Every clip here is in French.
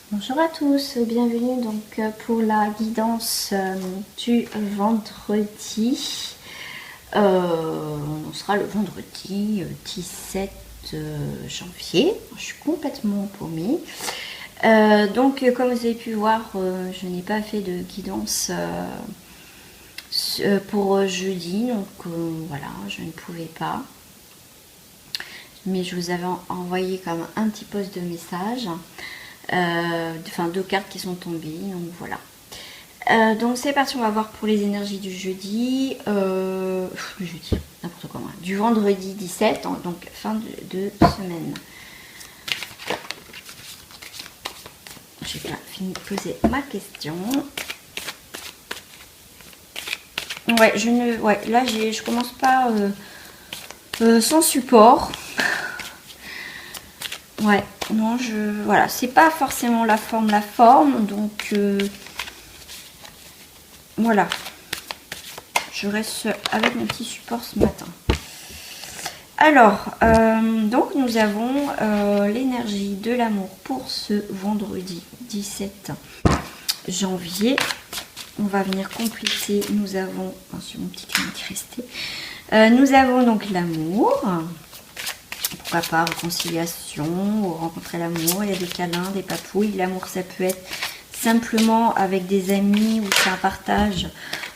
Bonjour à tous, bienvenue donc pour la guidance du vendredi. On sera le vendredi 17 janvier. Je suis complètement paumée. Comme vous avez pu voir, je n'ai pas fait de guidance pour jeudi. Donc voilà, je ne pouvais pas. Mais je vous avais envoyé comme un petit post de message. Enfin 2 cartes qui sont tombées, donc voilà. Donc c'est parti, on va voir pour les énergies du jeudi, n'importe quoi, du vendredi 17, donc fin de semaine. J'ai bien fini de poser ma question. Là je commence pas sans support. Ouais, non, voilà, c'est pas forcément la forme, donc voilà. Je reste avec mon petit support ce matin. Alors, donc nous avons l'énergie de l'amour pour ce vendredi 17 janvier. On va venir compléter. Nous avons, sur mon petit crayon qui restait, nous avons donc l'amour. Pourquoi pas réconciliation, ou rencontrer l'amour, il y a des câlins, des papouilles. L'amour, ça peut être simplement avec des amis ou c'est un partage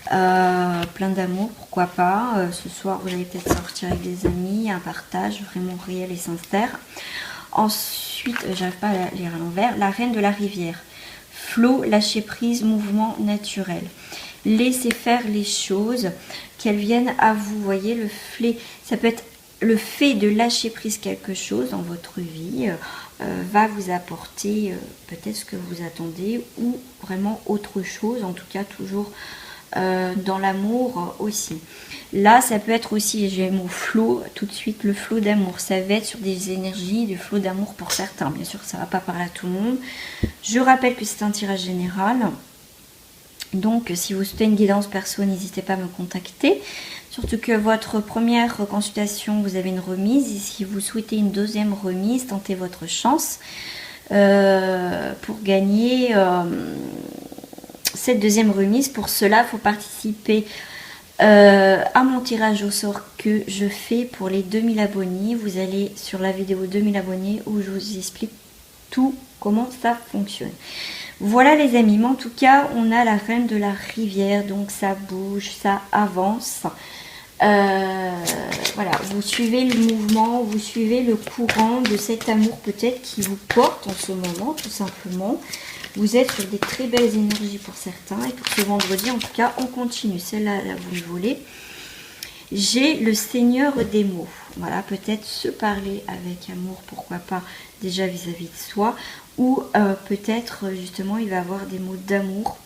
plein d'amour, pourquoi pas. Ce soir, vous allez peut-être sortir avec des amis, un partage vraiment réel et sincère. Ensuite, j'arrive pas à lire à l'envers, la reine de la rivière. Flot, lâcher prise, mouvement naturel. Laissez faire les choses, qu'elles viennent à vous. Vous voyez, le flé, ça peut être le fait de lâcher prise quelque chose dans votre vie va vous apporter peut-être ce que vous attendez ou vraiment autre chose, en tout cas toujours dans l'amour aussi. Là, ça peut être aussi, j'ai mon flot tout de suite, le flot d'amour. Ça va être sur des énergies, du flot d'amour pour certains. Bien sûr, ça ne va pas parler à tout le monde. Je rappelle que c'est un tirage général. Donc, si vous souhaitez une guidance perso, n'hésitez pas à me contacter. Surtout que votre première consultation, vous avez une remise. Et si vous souhaitez une deuxième remise, tentez votre chance pour gagner cette deuxième remise. Pour cela, il faut participer à mon tirage au sort que je fais pour les 2000 abonnés. Vous allez sur la vidéo 2000 abonnés où je vous explique tout comment ça fonctionne. Voilà les amis, mais en tout cas on a la reine de la rivière, donc ça bouge, ça avance. Voilà, vous suivez le mouvement, vous suivez le courant de cet amour peut-être qui vous porte en ce moment, tout simplement. Vous êtes sur des très belles énergies pour certains, et pour ce vendredi en tout cas on continue. Celle-là, là, vous le voulez. J'ai le Seigneur des mots. Voilà, peut-être se parler avec amour, pourquoi pas déjà vis-à-vis de soi, ou peut-être justement il va avoir des mots d'amour,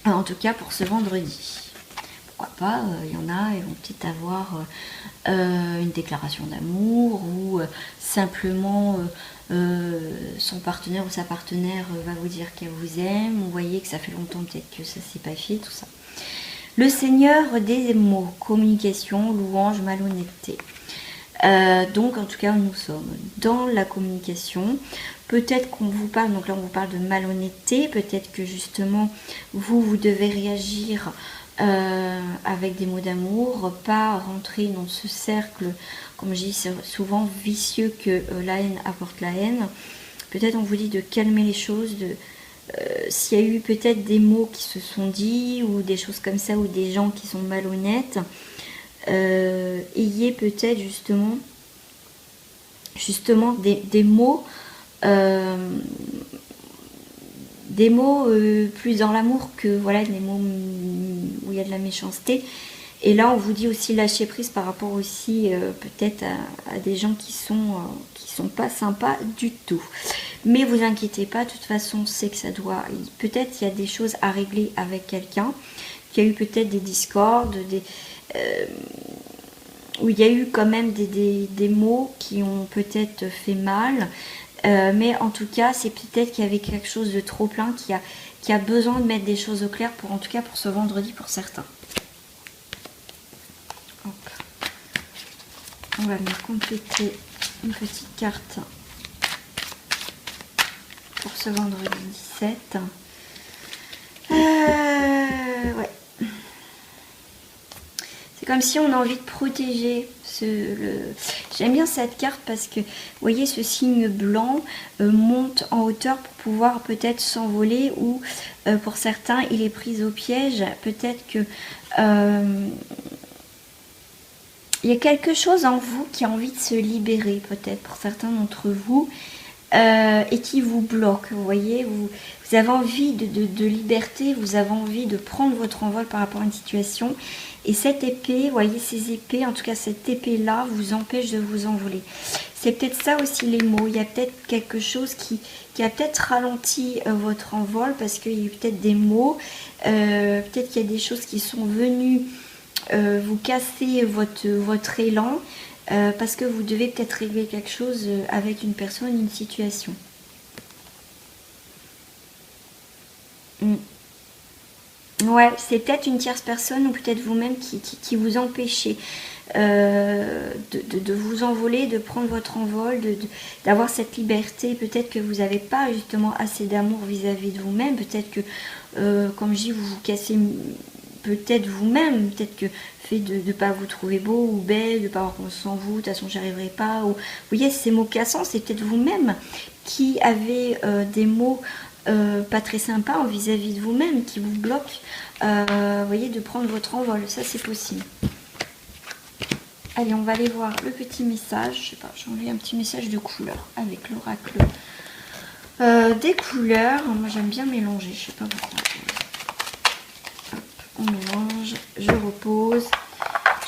en tout cas pour ce vendredi. Pourquoi pas, il y en a, ils vont peut-être avoir une déclaration d'amour, ou simplement son partenaire ou sa partenaire va vous dire qu'elle vous aime. Vous voyez que ça fait longtemps peut-être que ça s'est pas fait, tout ça. Le Seigneur des mots, communication, louange, malhonnêteté. Donc en tout cas nous sommes dans la communication. Peut-être qu'on vous parle, donc là on vous parle de malhonnêteté, peut-être que justement vous devez réagir avec des mots d'amour, pas rentrer dans ce cercle, comme je dis souvent, vicieux que la haine apporte la haine. Peut-être on vous dit de calmer les choses, s'il y a eu peut-être des mots qui se sont dits ou des choses comme ça, ou des gens qui sont malhonnêtes, ayez peut-être justement des mots plus dans l'amour que voilà des mots où il y a de la méchanceté. Et là on vous dit aussi lâcher prise par rapport aussi peut-être à des gens qui sont pas sympas du tout. Mais vous inquiétez pas, de toute façon c'est que ça doit, peut-être il y a des choses à régler avec quelqu'un, qu'il y a eu peut-être des discordes, où il y a eu quand même des mots qui ont peut-être fait mal, mais en tout cas c'est peut-être qu'il y avait quelque chose de trop plein qui a besoin de mettre des choses au clair, pour en tout cas pour ce vendredi pour certains. Hop. On va venir compléter une petite carte pour ce vendredi 17. Ouais. C'est comme si on a envie de protéger J'aime bien cette carte parce que, vous voyez, ce signe blanc monte en hauteur pour pouvoir peut-être s'envoler ou pour certains, il est pris au piège. Peut-être que il y a quelque chose en vous qui a envie de se libérer, peut-être pour certains d'entre vous, et qui vous bloque. Vous voyez, vous avez envie de liberté, vous avez envie de prendre votre envol par rapport à une situation. Et cette épée, vous voyez, ces épées, en tout cas cette épée-là, vous empêche de vous envoler. C'est peut-être ça aussi les mots. Il y a peut-être quelque chose qui a peut-être ralenti votre envol parce qu'il y a peut-être des mots, peut-être qu'il y a des choses qui sont venues vous casser votre élan parce que vous devez peut-être régler quelque chose avec une personne, une situation. Ouais, c'est peut-être une tierce personne ou peut-être vous-même qui vous empêchez de vous envoler, de prendre votre envol, d'avoir cette liberté. Peut-être que vous n'avez pas justement assez d'amour vis-à-vis de vous-même. Peut-être que, comme je dis, vous vous cassez peut-être vous-même. Peut-être que fait de ne pas vous trouver beau ou belle, de ne pas avoir confiance en vous, de toute façon j'y arriverai pas. Ou, vous voyez, ces mots cassants, c'est peut-être vous-même qui avez des mots pas très sympa vis-à-vis de vous-même qui vous bloque, vous voyez, de prendre votre envol. Ça, c'est possible. Allez, on va aller voir le petit message. Je sais pas, j'ai enlevé un petit message de couleur avec l'oracle des couleurs. Moi, j'aime bien mélanger. Je sais pas pourquoi. Hop, on mélange. Je repose.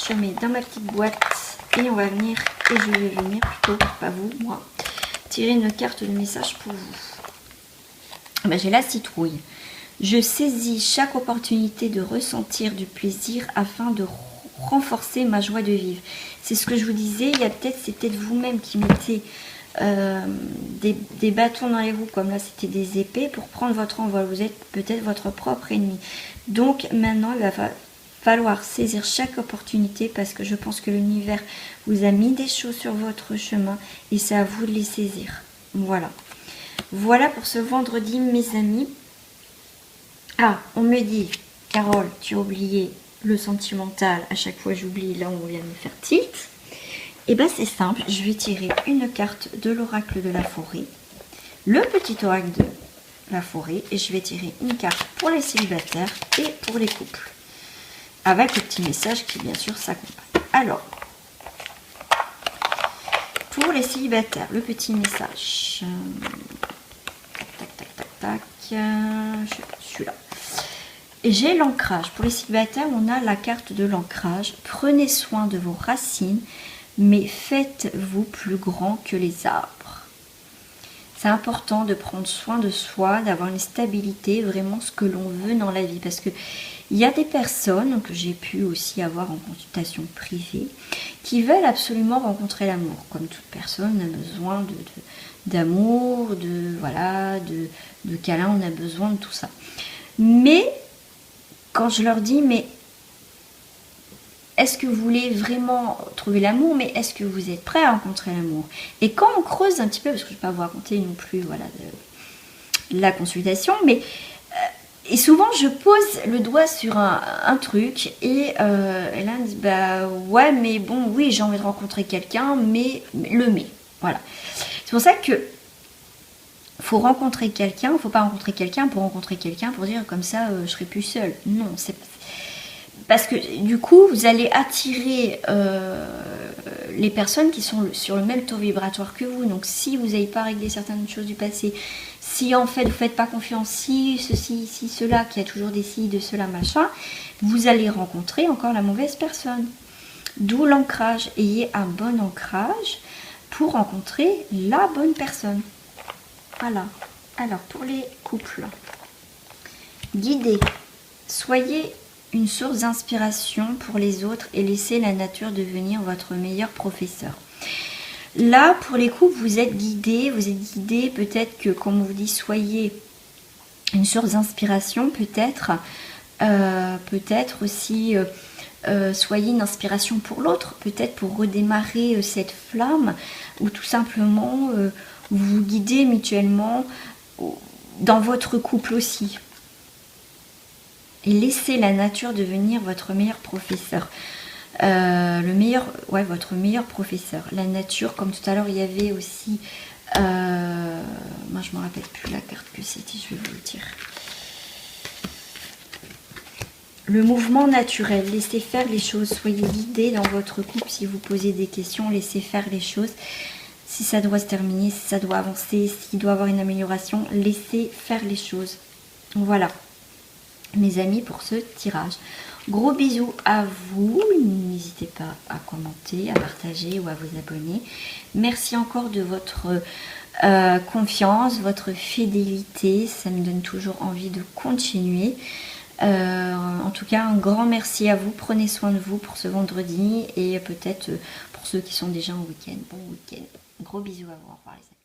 Je mets dans ma petite boîte et on va venir. Et je vais venir plutôt, pas vous, moi, tirer une carte de message pour vous. Ben, j'ai la citrouille. Je saisis chaque opportunité de ressentir du plaisir afin de renforcer ma joie de vivre. C'est ce que je vous disais. Il y a peut-être, c'est peut-être vous-même qui mettez des bâtons dans les roues, comme là c'était des épées, pour prendre votre envol. Vous êtes peut-être votre propre ennemi. Donc maintenant, il va falloir saisir chaque opportunité parce que je pense que l'univers vous a mis des choses sur votre chemin et c'est à vous de les saisir. Voilà. Voilà pour ce vendredi, mes amis. Ah, on me dit, Carole, tu as oublié le sentimental. À chaque fois, j'oublie là où on vient de me faire tilt. Et bien, c'est simple. Je vais tirer une carte de l'oracle de la forêt. Le petit oracle de la forêt. Et je vais tirer une carte pour les célibataires et pour les couples. Avec le petit message qui, bien sûr, s'accompagne. Alors, pour les célibataires, le petit message... celui-là. Et j'ai l'ancrage. Pour les célibataires, on a la carte de l'ancrage. Prenez soin de vos racines, mais faites-vous plus grand que les arbres. C'est important de prendre soin de soi, d'avoir une stabilité, vraiment ce que l'on veut dans la vie. Parce que il y a des personnes que j'ai pu aussi avoir en consultation privée qui veulent absolument rencontrer l'amour. Comme toute personne a besoin d'amour, voilà, de câlins, on a besoin de tout ça. Mais quand je leur dis, mais est-ce que vous voulez vraiment trouver l'amour, mais est-ce que vous êtes prêt à rencontrer l'amour? Et quand on creuse un petit peu, parce que je ne vais pas vous raconter non plus voilà, la consultation, mais et souvent je pose le doigt sur un truc et là elle me dit, bah ouais, mais bon, oui, j'ai envie de rencontrer quelqu'un, mais voilà. C'est pour ça que faut rencontrer quelqu'un, il ne faut pas rencontrer quelqu'un pour dire comme ça je serai plus seule. Non, c'est parce que du coup vous allez attirer les personnes qui sont sur le même taux vibratoire que vous. Donc si vous n'avez pas réglé certaines choses du passé, si en fait vous ne faites pas confiance, si ceci, si cela, qu'il y a toujours des si, de cela, machin, vous allez rencontrer encore la mauvaise personne. D'où l'ancrage. Ayez un bon ancrage pour rencontrer la bonne personne. Voilà. Alors, pour les couples, guidez. Soyez une source d'inspiration pour les autres et laissez la nature devenir votre meilleur professeur. Là, pour les couples, vous êtes guidés. Peut-être que, comme on vous dit, soyez une source d'inspiration, peut-être aussi... soyez une inspiration pour l'autre, peut-être pour redémarrer cette flamme, ou tout simplement vous guidez mutuellement dans votre couple aussi. Et laissez la nature devenir votre meilleur professeur. Votre meilleur professeur. La nature, comme tout à l'heure, il y avait aussi... moi, je ne me rappelle plus la carte que c'était, je vais vous le dire. Le mouvement naturel. Laissez faire les choses. Soyez guidés dans votre couple. Si vous posez des questions, laissez faire les choses. Si ça doit se terminer, si ça doit avancer, s'il doit y avoir une amélioration, laissez faire les choses. Voilà, mes amis, pour ce tirage. Gros bisous à vous. N'hésitez pas à commenter, à partager ou à vous abonner. Merci encore de votre confiance, votre fidélité. Ça me donne toujours envie de continuer. En tout cas, un grand merci à vous. Prenez soin de vous pour ce vendredi et peut-être pour ceux qui sont déjà en week-end. Bon week-end. Gros bisous à vous. Au revoir les amis.